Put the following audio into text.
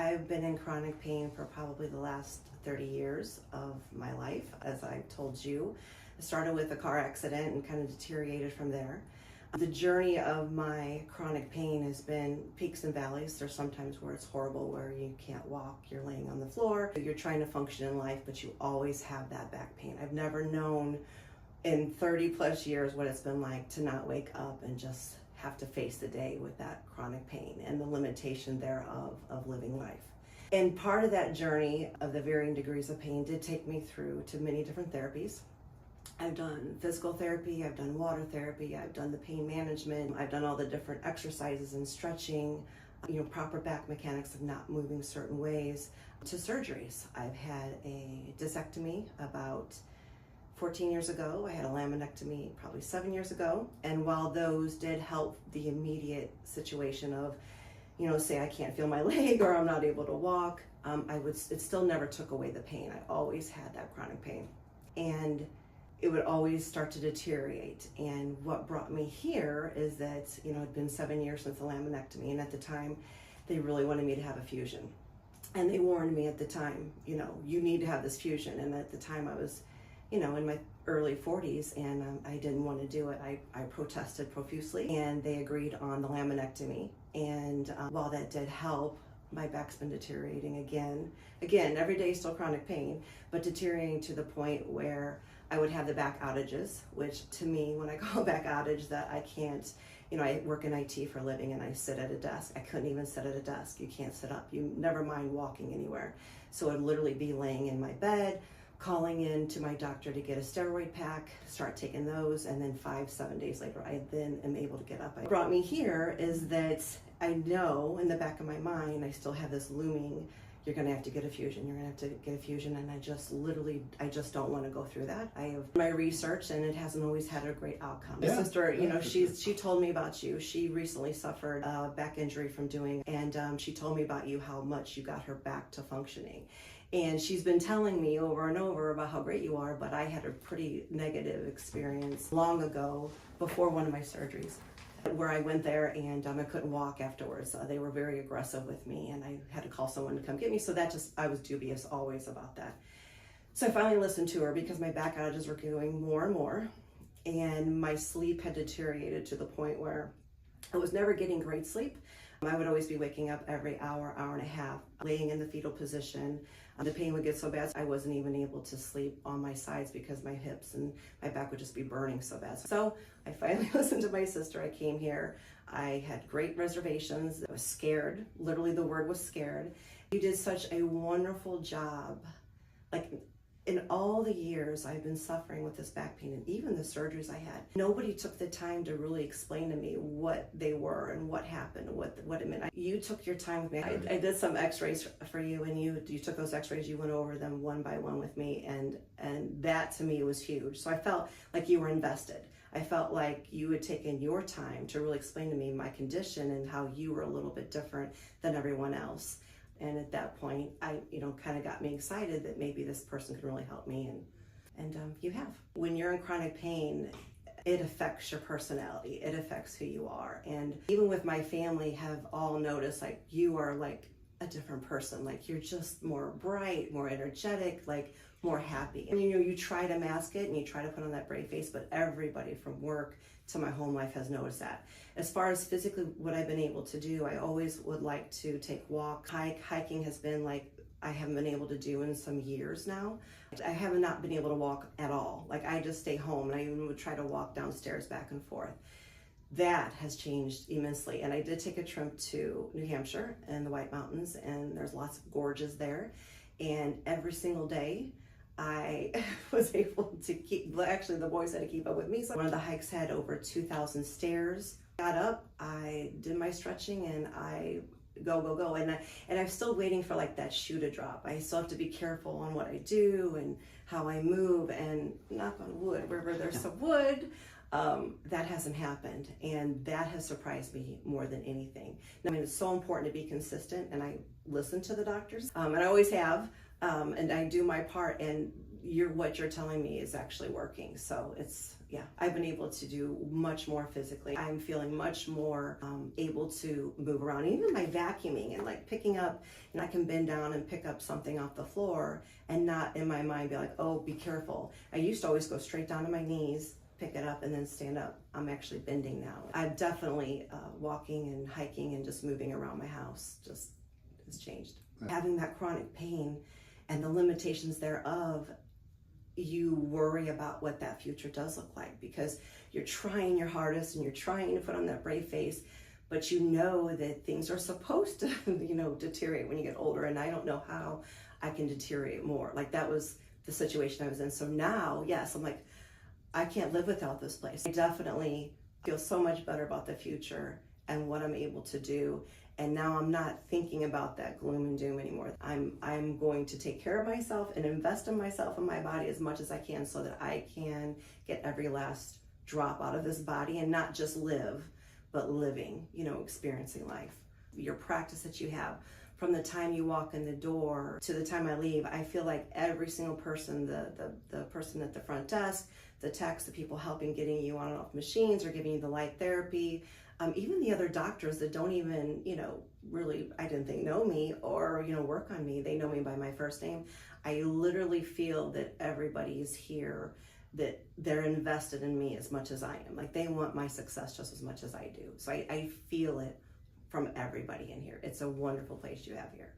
I've been in chronic pain for probably the last 30 years of my life, as I told you. I started with a car accident and kind of deteriorated from there. The journey of my chronic pain has been peaks and valleys. There's sometimes where it's horrible, where you can't walk, you're laying on the floor, you're trying to function in life, but you always have that back pain. I've never known in 30 plus years what it's been like to not wake up and just have to face the day with that chronic pain and the limitation thereof of living life. And part of that journey of the varying degrees of pain did take me through to many different therapies. I've done physical therapy, I've done water therapy, I've done the pain management, I've done all the different exercises and stretching, proper back mechanics of not moving certain ways, to surgeries. I've had a discectomy about 14 years ago. I had a laminectomy probably 7 years ago. And while those did help the immediate situation of, say I can't feel my leg or I'm not able to walk, it still never took away the pain. I always had that chronic pain. And it would always start to deteriorate. And what brought me here is that, it'd been 7 years since the laminectomy. And at the time, they really wanted me to have a fusion. And they warned me at the time, you need to have this fusion. And at the time I was, in my early 40s, and I didn't want to do it. I protested profusely, and they agreed on the laminectomy. And while that did help, my back's been deteriorating again. Every day still chronic pain, but deteriorating to the point where I would have the back outages, which to me, when I call back outage, that I can't, I work in IT for a living and I sit at a desk. I couldn't even sit at a desk. You can't sit up. You never mind walking anywhere. So I'd literally be laying in my bed, calling in to my doctor to get a steroid pack, start taking those, and then 5-7 days later, I then am able to get up. What brought me here is that I know in the back of my mind, I still have this looming, you're gonna have to get a fusion, you're gonna have to get a fusion, and I just don't wanna go through that. I have my research, and it hasn't always had a great outcome. Yeah. My sister, she told me about you. She recently suffered a back injury from doing, and she told me about you, how much you got her back to functioning. And she's been telling me over and over about how great you are, but I had a pretty negative experience long ago before one of my surgeries, where I went there and I couldn't walk afterwards. They were very aggressive with me, and I had to call someone to come get me. So I was dubious always about that. So I finally listened to her because my back outages were going more and more, and my sleep had deteriorated to the point where I was never getting great sleep. I would always be waking up every hour and a half, laying in the fetal position. The pain would get so bad, I wasn't even able to sleep on my sides because my hips and my back would just be burning so bad. So I finally listened to my sister. I came here. I had great reservations. I was scared. Literally, the word was scared. You did such a wonderful job. In all the years I've been suffering with this back pain, and even the surgeries I had, nobody took the time to really explain to me what they were and what happened, what it meant. You took your time with me. I did some x-rays for you, and you took those x-rays, you went over them one by one with me, and that to me was huge. So I felt like you were invested. I felt like you had taken your time to really explain to me my condition and how you were a little bit different than everyone else. And at that point, kind of got me excited that maybe this person could really help me, and you have. When you're in chronic pain, it affects your personality. It affects who you are. And even with my family have all noticed, you are a different person. You're just more bright, more energetic, more happy. And you try to mask it and you try to put on that brave face, but everybody from work to my home life has noticed that. As far as physically what I've been able to do, I always would like to take walks. Hiking has been I haven't been able to do in some years now. I have not been able to walk at all. I just stay home, and I even would try to walk downstairs back and forth. That has changed immensely. And I did take a trip to New Hampshire and the White Mountains, and there's lots of gorges there. And every single day, I was able to the boys had to keep up with me. So one of the hikes had over 2,000 stairs. Got up, I did my stretching, and I go. And I'm still waiting for that shoe to drop. I still have to be careful on what I do and how I move, and knock on wood, wherever there's some wood, that hasn't happened. And that has surprised me more than anything. It's so important to be consistent, and I listen to the doctors, and I always have. And I do my part, and what you're telling me is actually working. So it's, yeah, I've been able to do much more physically. I'm feeling much more able to move around. Even my vacuuming and like picking up, and I can bend down and pick up something off the floor and not in my mind be like, oh, be careful. I used to always go straight down to my knees, pick it up, and then stand up. I'm actually bending now. I've definitely walking and hiking and just moving around my house just has changed. Having that chronic pain and the limitations thereof, you worry about what that future does look like, because you're trying your hardest and you're trying to put on that brave face, but you know that things are supposed to, deteriorate when you get older, and I don't know how I can deteriorate more. Like, that was the situation I was in. So now, yes, I'm like, I can't live without this place. I definitely feel so much better about the future and what I'm able to do. And now I'm not thinking about that gloom and doom anymore. I'm going to take care of myself and invest in myself and my body as much as I can, so that I can get every last drop out of this body and not just live, but living, experiencing life. Your practice that you have from the time you walk in the door to the time I leave, I feel like every single person, the person at the front desk, the techs, the people helping getting you on and off machines or giving you the light therapy, even the other doctors that don't even, really, I didn't think know me or, work on me. They know me by my first name. I literally feel that everybody is here, that they're invested in me as much as I am. Like, they want my success just as much as I do. So I feel it from everybody in here. It's a wonderful place you have here.